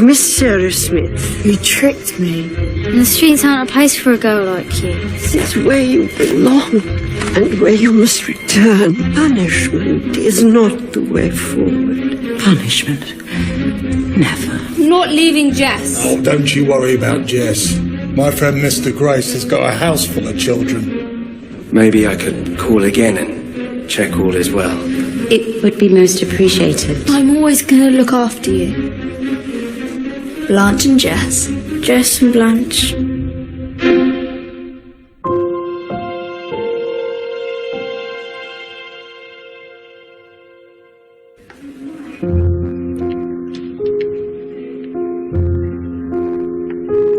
Miss Sarah Smith. You tricked me. And the streets aren't a place for a girl like you. This is where you belong and where you must return. Punishment is not the way forward. Punishment? Never. I'm not leaving Jess. Oh, don't you worry about Jess. My friend Mr. Grace has got a house full of children. Maybe I could call again and check all is well. It would be most appreciated. I'm always going to look after you. Blanche and Jess. Jess and Blanche.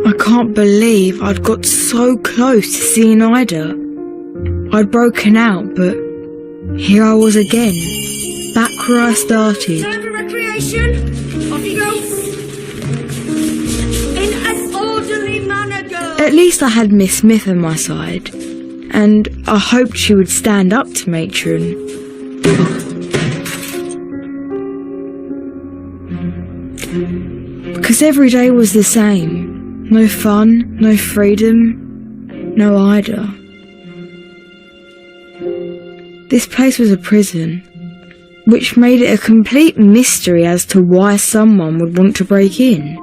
I can't believe I'd got so close to seeing Ida. I'd broken out, but here I was again, back where I started. Time for recreation. Off you go. In an orderly manner, girl. At least I had Miss Smith on my side, and I hoped she would stand up to Matron. Because every day was the same. No fun, no freedom, no Ida. This place was a prison, which made it a complete mystery as to why someone would want to break in.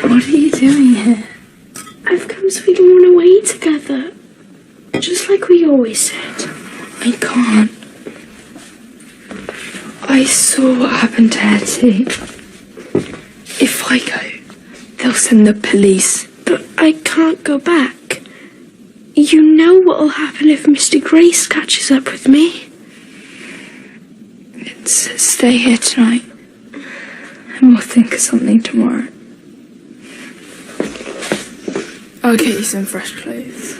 What are you doing here? I've come so we can run away together. Just like we always said. I can't. I saw what happened to Hetty. If I go, they'll send the police. But I can't go back. You know what'll happen if Mr. Grace catches up with me. It's stay here tonight, and we'll think of something tomorrow. I'll get you some fresh clothes.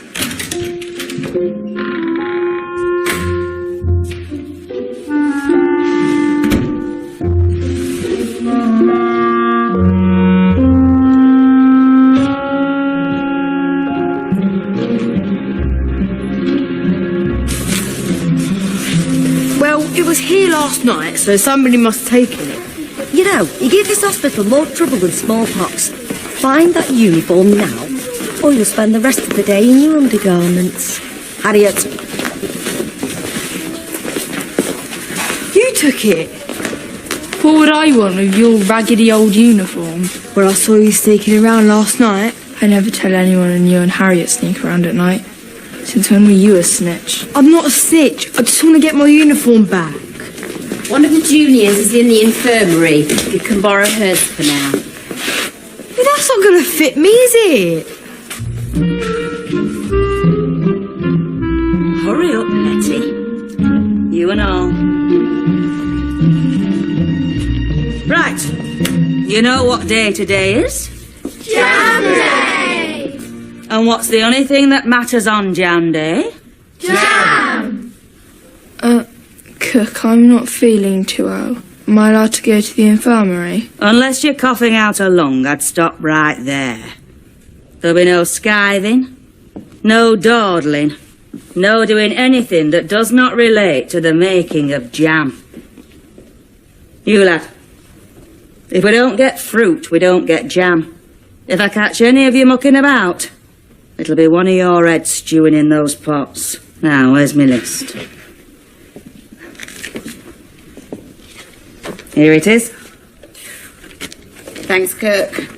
Well, it was here last night, so somebody must have taken it. You know, you give this hospital more trouble than smallpox. Find that uniform now, or you'll spend the rest of the day in your undergarments. Harriet. You took it. What would I want with your raggedy old uniform? Well, I saw you sneaking around last night. I never tell anyone, and you and Harriet sneak around at night. Since when were you a snitch? I'm not a snitch. I just want to get my uniform back. One of the juniors is in the infirmary. You can borrow hers for now. But that's not going to fit me, is it? Hurry up, Hetty. You and all. Right. You know what day today is? Jam Day! And what's the only thing that matters on Jam Day? Jam! Cook, I'm not feeling too well. Am I allowed to go to the infirmary? Unless you're coughing out a lung, I'd stop right there. There'll be no skiving, no dawdling, no doing anything that does not relate to the making of jam. You lad, if we don't get fruit, we don't get jam. If I catch any of you mucking about, it'll be one of your heads stewing in those pots. Now, where's my list? Here it is. Thanks, Kirk.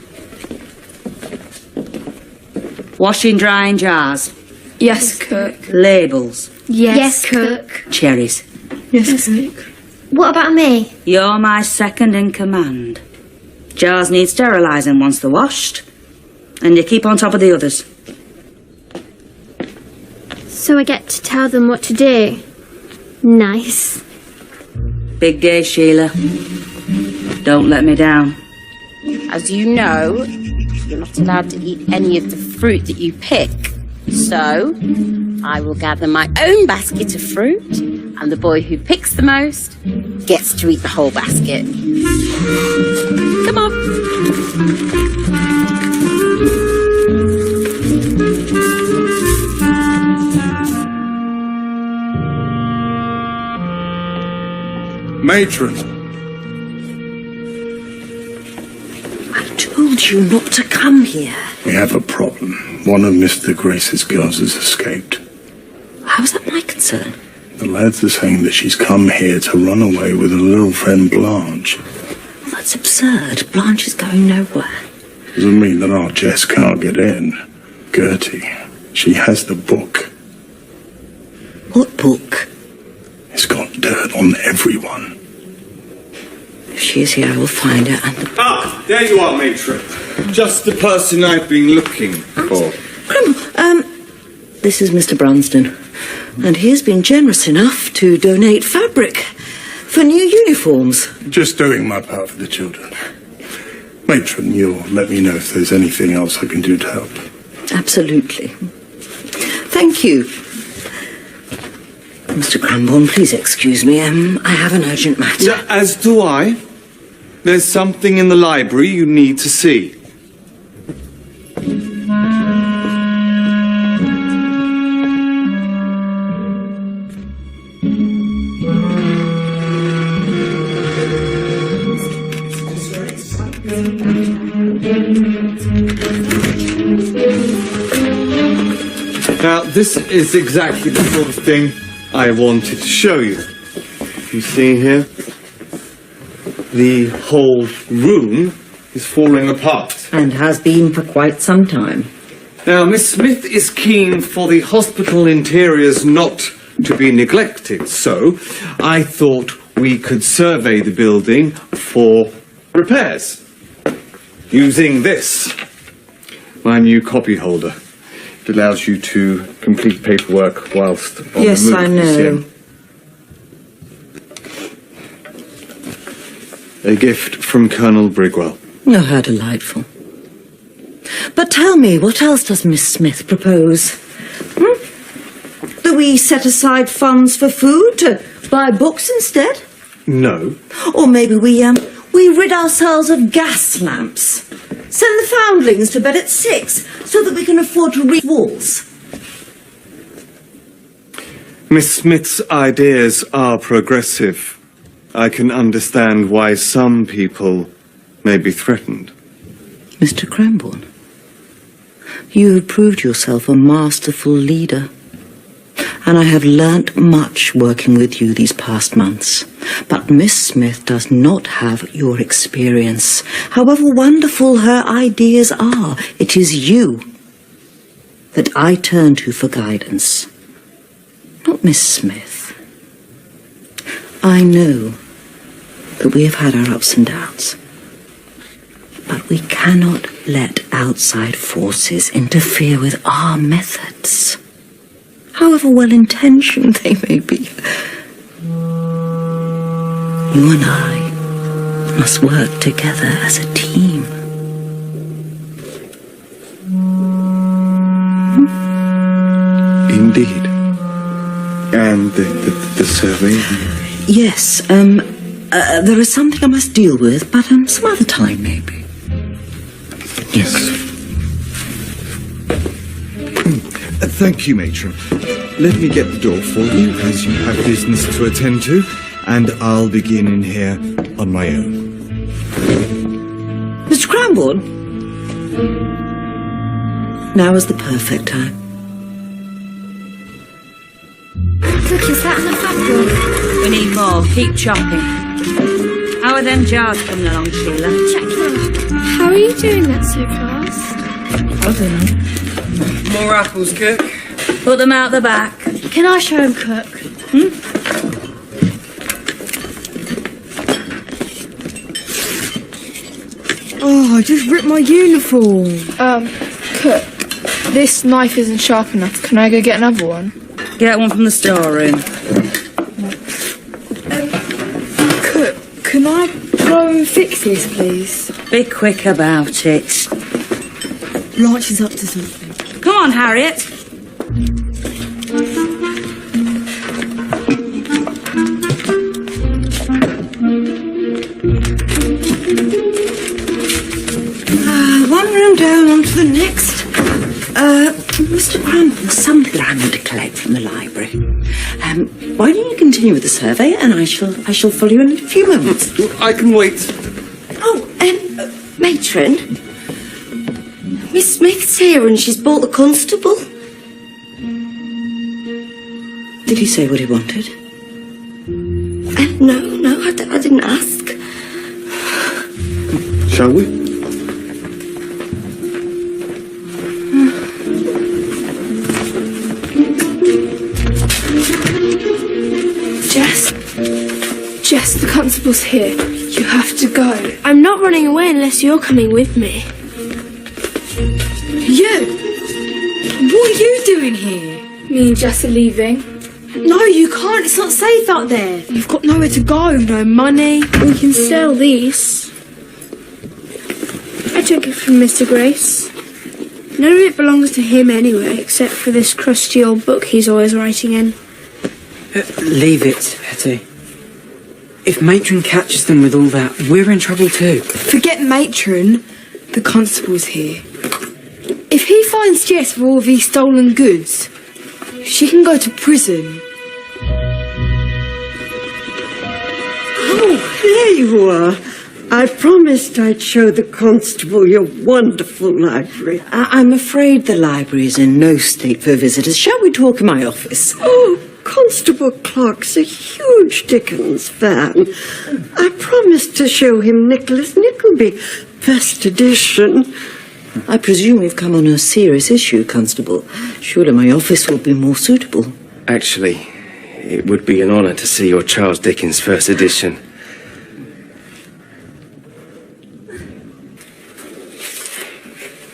Washing drying jars. Yes, Cook. Labels. Yes, Cook. Cherries. Yes, Cook. What about me? You're my second in command. Jars need sterilising once they're washed. And you keep on top of the others. So I get to tell them what to do. Nice. Big day, Sheila. Don't let me down. As you know, you're not allowed to eat any of the fruit that you pick. So, I will gather my own basket of fruit, and the boy who picks the most gets to eat the whole basket. Come on. Matron. I told you not to come here. We have a problem. One of Mr. Grace's girls has escaped. How's that my concern? The lads are saying that she's come here to run away with her little friend Blanche. Well, that's absurd. Blanche is going nowhere. Doesn't mean that our Jess can't get in. Gertie, she has the book. What book? It's got dirt on everyone. If she is here, I will find her and... Ah, there you are, Matron. Just the person I've been looking for. This is Mr. Brunsden, and he has been generous enough to donate fabric for new uniforms. Just doing my part for the children. Matron, you'll let me know if there's anything else I can do to help. Absolutely. Thank you. Mr. Cranbourne, please excuse me. I have an urgent matter. Yeah, as do I. There's something in the library you need to see. Now, this is exactly the sort of thing I wanted to show you. You see here? The whole room is falling apart. And has been for quite some time. Now, Miss Smith is keen for the hospital interiors not to be neglected, so I thought we could survey the building for repairs using this, my new copy holder. It allows you to complete paperwork whilst on Yes, the move. I know. A gift from Colonel Brigwell. Oh, how delightful. But tell me, what else does Miss Smith propose? Do we set aside funds for food to buy books instead? No. Or maybe we rid ourselves of gas lamps. Send the Foundlings to bed at 6 so that we can afford to read walls. Miss Smith's ideas are progressive. I can understand why some people may be threatened. Mr. Cranbourne, you have proved yourself a masterful leader. And I have learnt much working with you these past months. But Miss Smith does not have your experience. However wonderful her ideas are, it is you that I turn to for guidance. Not Miss Smith. I know that we have had our ups and downs. But we cannot let outside forces interfere with our methods, however well-intentioned they may be. You and I must work together as a team. Indeed. And the survey? Yes, there is something I must deal with, but some other time, maybe. Yes. Thank you, Matron. Let me get the door for you, as you have business to attend to, and I'll begin in here on my own. Mr. Cranbourne? Now is the perfect time. Look, is that enough apple? We need more. Keep chopping. How are them jars coming along, Sheila? Check them. How are you doing that so fast? I don't know. More apples, cook? Put them out the back. Can I show him cook? Oh, I just ripped my uniform. Cook, this knife isn't sharp enough. Can I go get another one? Get one from the storeroom. Cook, can I go and fix this, please? Be quick about it. Blanche is up to something. Come on, Harriet. One room down onto the next. Mr. Grant, there's something I want to collect from the library. Why don't you continue with the survey, and I shall follow you in a few moments. I can wait. Oh, Matron. Miss Smith's here and she's brought the constable. Did he say what he wanted? No, I didn't ask. Shall we? Jess, the constable's here. You have to go. I'm not running away unless you're coming with me. You? What are you doing here? Me and Jess are leaving. No, you can't. It's not safe out there. You've got nowhere to go, no money. We can sell these. I took it from Mr. Grace. None of it belongs to him anyway, except for this crusty old book he's always writing in. Leave it, Hetty. If Matron catches them with all that, we're in trouble too. Forget Matron. The constable's here. If he finds Jess with all of these stolen goods, she can go to prison. Oh, there you are. I promised I'd show the constable your wonderful library. I'm afraid the library is in no state for visitors. Shall we talk in my office? Oh, Constable Clark's a huge Dickens fan. I promised to show him Nicholas Nickleby, first edition. I presume we've come on a serious issue, Constable. Surely my office will be more suitable. Actually, it would be an honour to see your Charles Dickens first edition.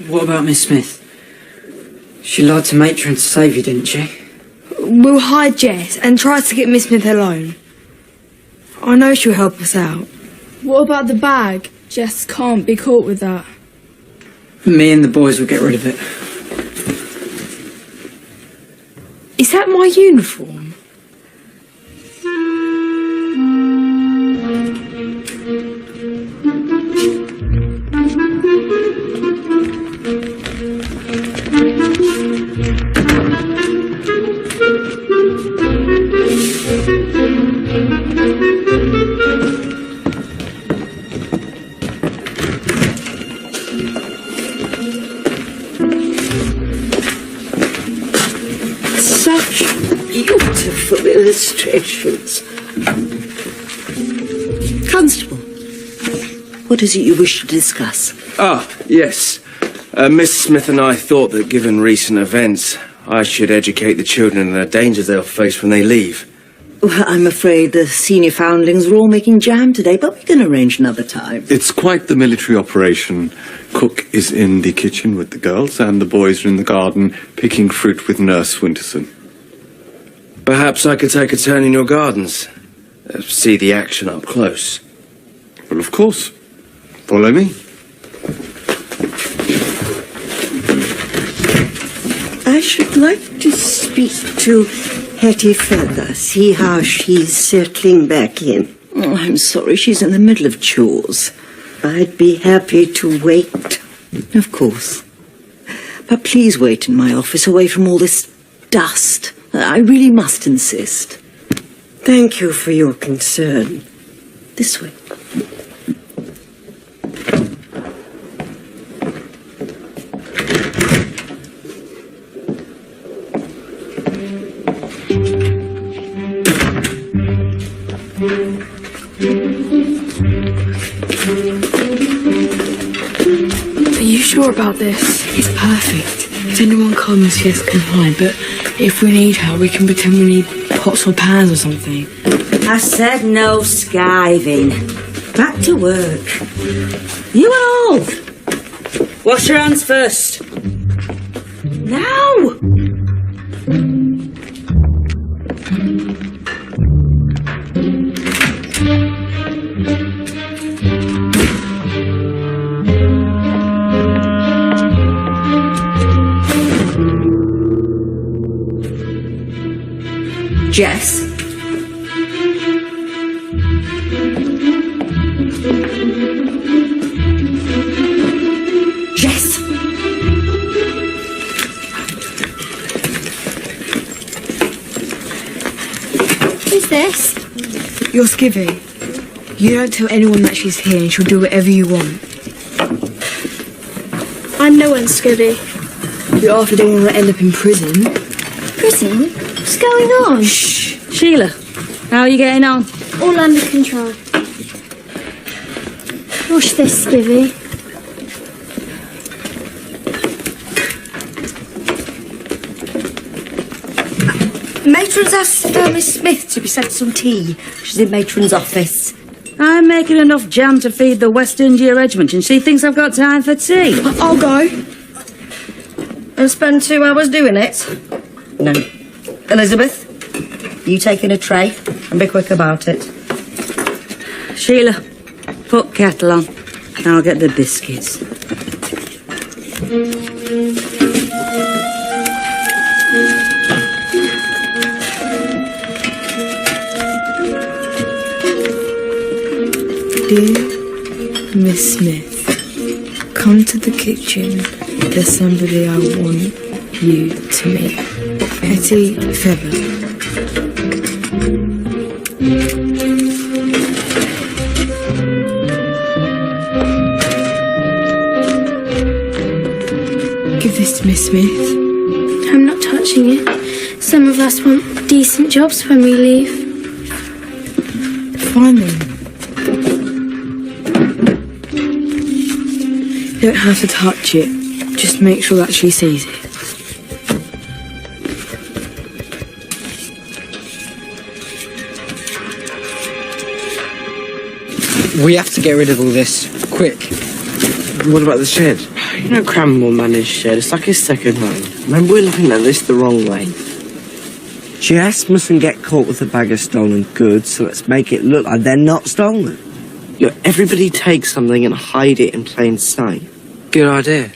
What about Miss Smith? She lied to Matron to save you, didn't she? We'll hide Jess and try to get Miss Smith alone. I know she'll help us out. What about the bag? Jess can't be caught with that. Me and the boys will get rid of it. Is that my uniform? Such beautiful illustrations. Constable, what is it you wish to discuss? Ah, yes. Miss Smith and I thought that given recent events, I should educate the children on the dangers they'll face when they leave. Well, I'm afraid the senior Foundlings are all making jam today, but we can arrange another time. It's quite the military operation. Cook is in the kitchen with the girls, and the boys are in the garden picking fruit with Nurse Winterson. Perhaps I could take a turn in your gardens. See the action up close. Well, of course. Follow me. I should like to speak to Hetty further, see how she's settling back in. Oh, I'm sorry, she's in the middle of chores. I'd be happy to wait. Of course. But please wait in my office away from all this dust. I really must insist. Thank you for your concern. This way. Are you sure about this? It's perfect. If anyone comes, Jess can hide, but if we need her, we can pretend we need pots or pans or something. I said no skiving. Back to work. You all! Wash your hands first. Now! Jess? Jess? Who's this? Your skivvy. You don't tell anyone that she's here and she'll do whatever you want. I'm no one's skivvy. You're after the one that end up in prison. Prison? What's going on? Shh. Sheila, how are you getting on? All under control. Wash this, skivvy. Matron's asked Miss Smith to be sent some tea. She's in Matron's office. I'm making enough jam to feed the West India Regiment and she thinks I've got time for tea. I'll go. And spend 2 hours doing it? No. Elizabeth, you take in a tray and be quick about it. Sheila, put kettle on and I'll get the biscuits. Dear Miss Smith, come to the kitchen. There's somebody I want you to meet. Hetty Feather. Give this to Miss Smith. I'm not touching it. Some of us want decent jobs when we leave. Find them. You don't have to touch it. Just make sure that she sees it. We have to get rid of all this. Quick. What about the shed? You know Cranmore managed shed. It's like his second home. Remember, we're looking at this the wrong way. Jess mustn't get caught with a bag of stolen goods, so let's make it look like they're not stolen. You know, everybody take something and hide it in plain sight. Good idea.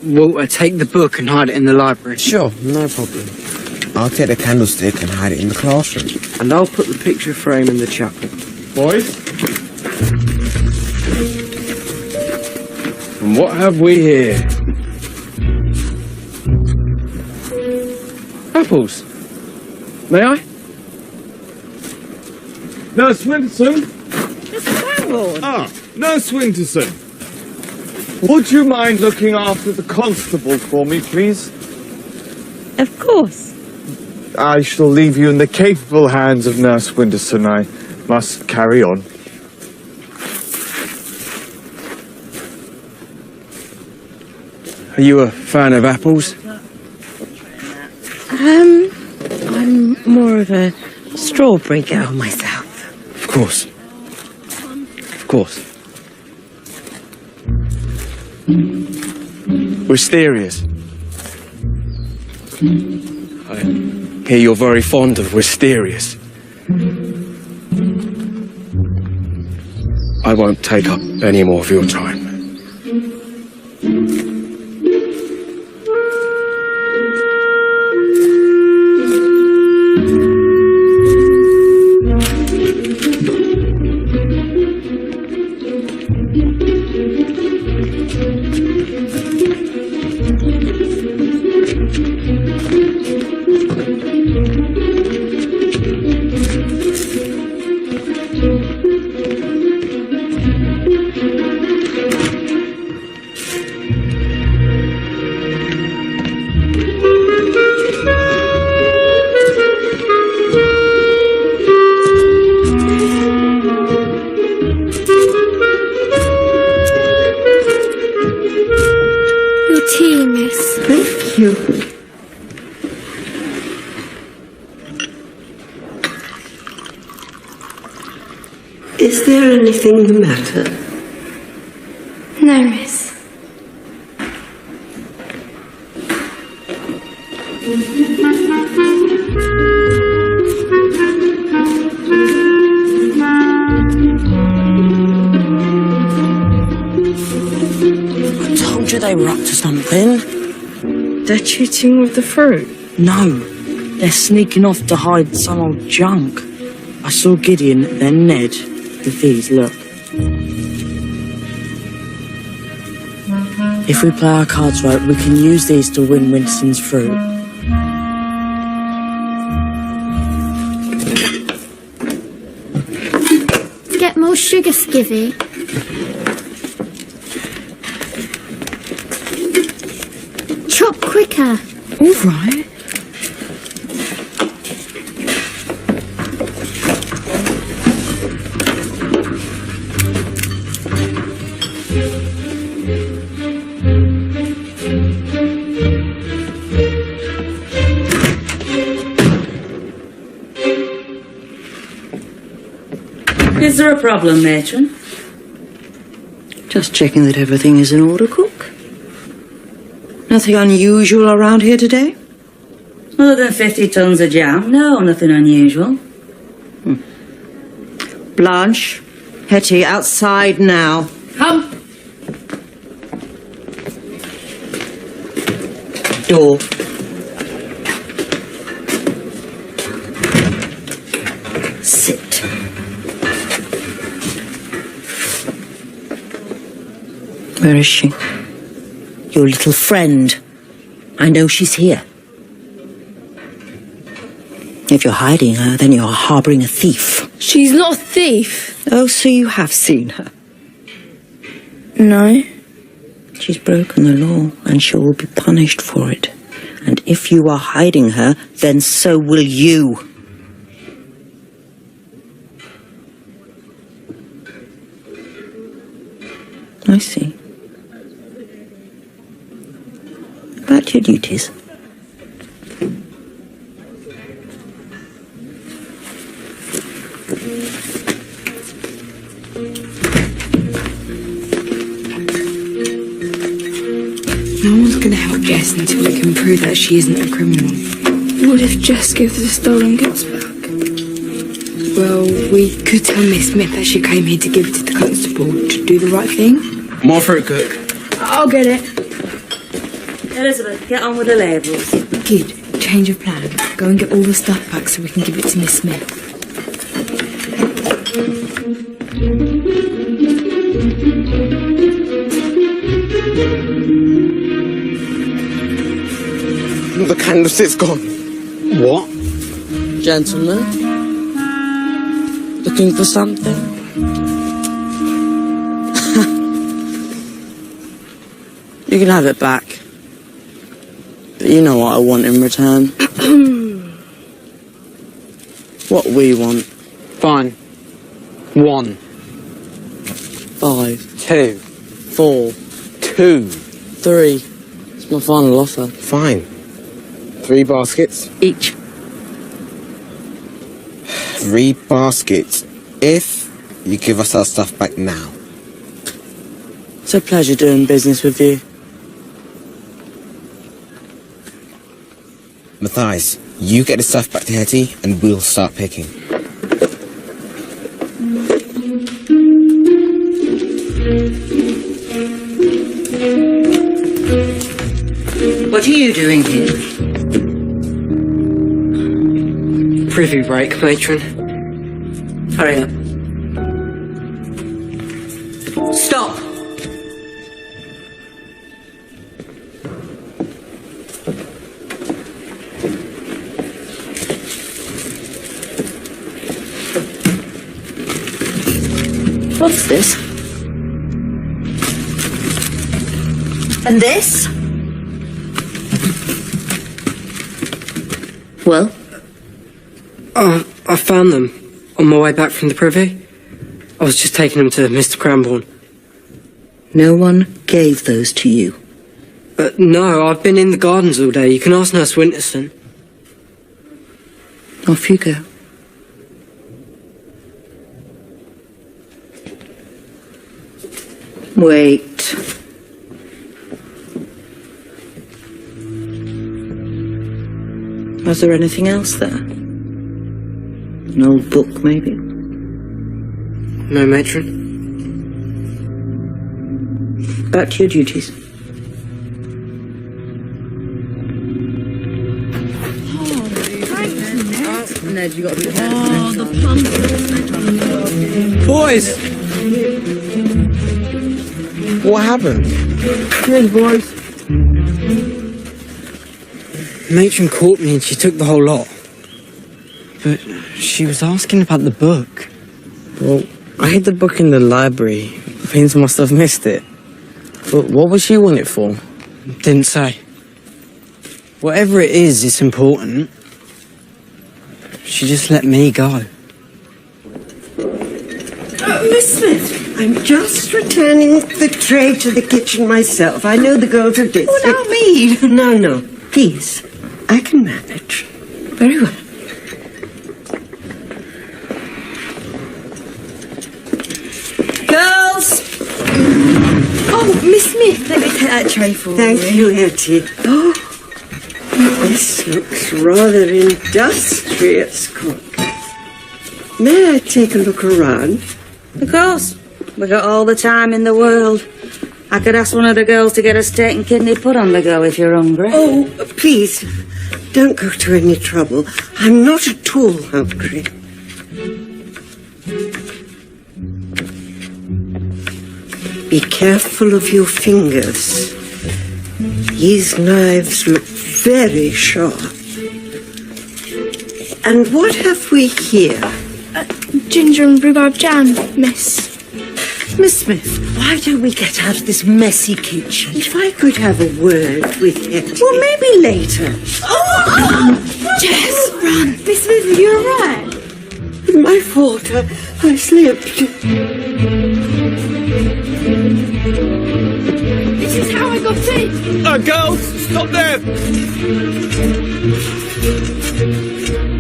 Walter, take the book and hide it in the library. Sure, no problem. I'll take the candlestick and hide it in the classroom. And I'll put the picture frame in the chapel. Boys? And what have we here? Apples. May I? Nurse Winterson? Mr. Cranmore. Ah, Nurse Winterson. Would you mind looking after the constable for me, please? Of course. I shall leave you in the capable hands of Nurse Winterson. I must carry on. Are you a fan of apples? I'm more of a strawberry girl myself. Of course. Of course. Wisterias. I hear you're very fond of wisterias. I won't take up any more of your time. Is there anything the matter? No, miss. I told you they were up to something. They're cheating with the fruit. No, they're sneaking off to hide some old junk. I saw Gideon, then Ned. With these, look. If we play our cards right, we can use these to win Winston's fruit. Get more sugar, Skivvy. Chop quicker. All right. Is there a problem, Matron? Just checking that everything is in order, Cook. Nothing unusual around here today? Other than 50 tons of jam? No, nothing unusual. Blanche, Hetty, outside now. Come. Door. Sit. Where is she? Your little friend. I know she's here. If you're hiding her, then you're harbouring a thief. She's not a thief. Oh, so you have seen her. No. She's broken the law, and she will be punished for it. And if you are hiding her, then so will you. I see. About your duties. No one's going to help Jess until we can prove that she isn't a criminal. What if Jess gives the stolen goods back? Well, we could tell Miss Smith that she came here to give it to the constable to do the right thing. More fruit, Cook. I'll get it. Elizabeth, get on with the labels. Good. Change of plan. Go and get all the stuff back so we can give it to Miss Smith. The candlestick's gone. What? Gentlemen? Looking for something? You can have it back. But you know what I want in return. What we want. Fine. 1. 5. 2. 4. 2. 3. It's my final offer. Fine. 3 baskets. Each. 3 baskets. If you give us our stuff back now. It's a pleasure doing business with you. Matthias, you get the stuff back to Hetty and we'll start picking. What are you doing here? Privy break, Matron. Hurry up. Stop! What's this? And this? Well? I found them on my way back from the Privy. I was just taking them to Mr. Cranbourne. No one gave those to you? No, I've been in the gardens all day. You can ask Nurse Winterson. Off you go. Wait. Was there anything else there? An old book, maybe? No, Matron. Back to your duties. Ned, you got to be Boys! What happened? Cheers, boys. Matron caught me and she took the whole lot. But she was asking about the book. Well, I hid the book in the library. Things must have missed it. But what would she want it for? Didn't say. Whatever it is, it's important. She just let me go. Miss Smith, I'm just returning the tray to the kitchen myself. I know the girls are busy. Oh, not me. No, please. I can manage. Very well. Girls! Oh, Miss Smith, let me take that tray for you. Thank you, Hetty. Oh, this looks rather industrious, cook. May I take a look around? Of course. We got all the time in the world. I could ask one of the girls to get a steak and kidney put on the go if you're hungry. Oh, please, don't go to any trouble. I'm not at all hungry. Be careful of your fingers. These knives look very sharp. And what have we here? Ginger and rhubarb jam, miss. Miss Smith, why don't we get out of this messy kitchen? If I could have a word with Hetty. Well, maybe later. Jess, run. Miss Smith, are you alright? My fault. I slipped. This is how I got in. Girls, stop there!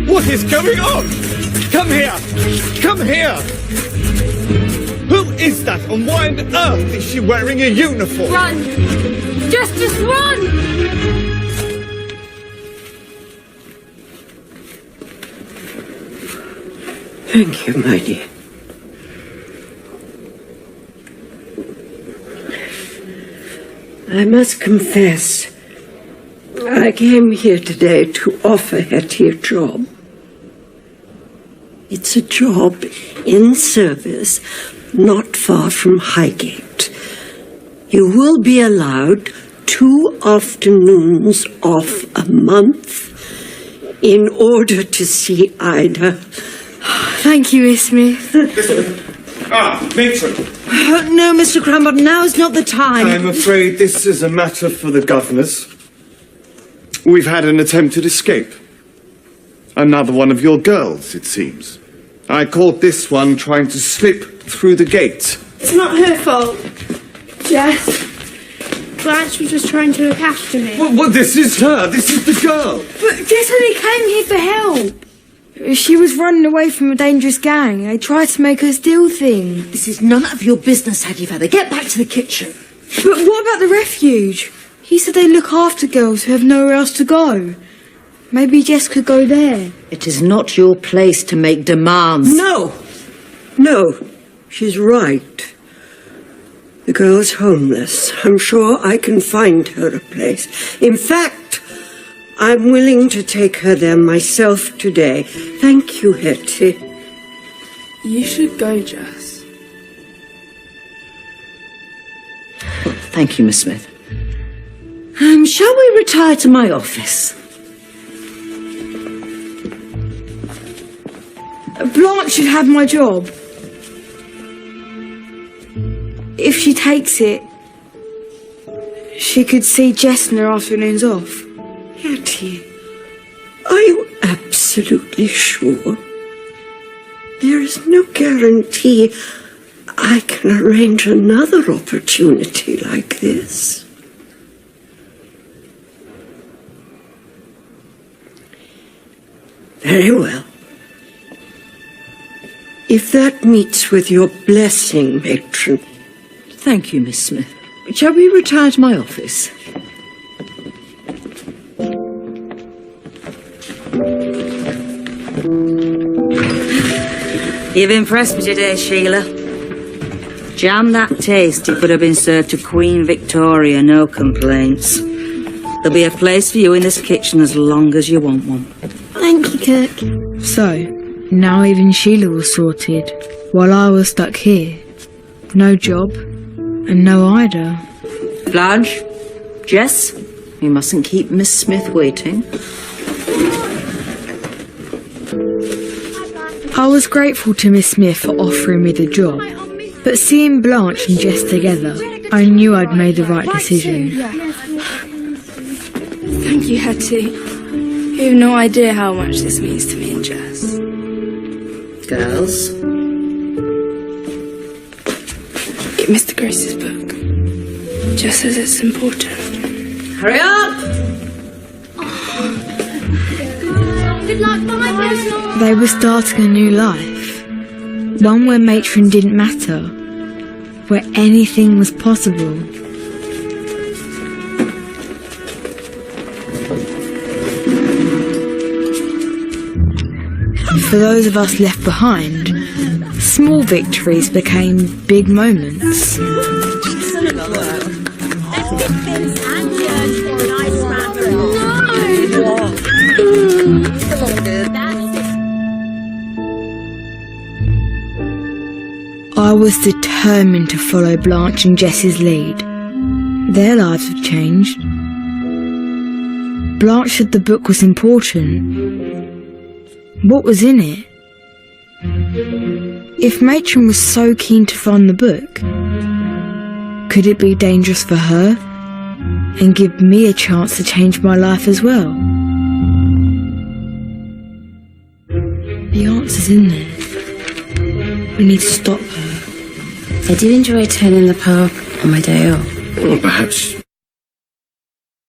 What is going on? Come here! Come here! Who is that, and why on earth is she wearing a uniform? Run! Just run! Thank you, my dear. I must confess, I came here today to offer Hetty a job. It's a job in service not far from Highgate. You will be allowed 2 afternoons off a month in order to see Ida. Thank you, Miss Smith. Matron. No, Mr. Cranbot, now is not the time. I'm afraid this is a matter for the governors. We've had an attempted escape. Another one of your girls, it seems. I caught this one trying to slip through the gate. It's not her fault. Jess, Blanche was just trying to look after me. Well, this is her. This is the girl. But Jess only came here for help. She was running away from a dangerous gang. They tried to make her steal things. This is none of your business, Hetty Feather. Get back to the kitchen. But what about the refuge? He said they look after girls who have nowhere else to go. Maybe Jess could go there. It is not your place to make demands. No, she's right. The girl's homeless. I'm sure I can find her a place. In fact, I'm willing to take her there myself today. Thank you, Hetty. You should go, Jess. Thank you, Miss Smith. Shall we retire to my office? Blanche should have my job. If she takes it, she could see Jess in her afternoons off. Hetty, are you absolutely sure? There is no guarantee I can arrange another opportunity like this. Very well. If that meets with your blessing, Matron. Thank you, Miss Smith. Shall we retire to my office? You've impressed me today, Sheila. Jam that tasty could have been served to Queen Victoria, no complaints. There'll be a place for you in this kitchen as long as you want one. Thank you, Cook. So, now even Sheila was sorted, while I was stuck here. No job, and no Ida. Blanche, Jess, you mustn't keep Miss Smith waiting. I was grateful to Miss Smith for offering me the job, but seeing Blanche and Jess together, I knew I'd made the right decision. Thank you, Hetty. You have no idea how much this means to me and Jess. Girls. Get Mr. Grace's book. Jess says it's important. Hurry up! Good luck, bye. They were starting a new life. One where Matron didn't matter. Where anything was possible. For those of us left behind, small victories became big moments. I was determined to follow Blanche and Jess's lead. Their lives had changed. Blanche said the book was important. What was in it? If Matron was so keen to find the book, could it be dangerous for her and give me a chance to change my life as well? The answer's in there. We need to stop her. I do enjoy turning the pub on my day off. Well, perhaps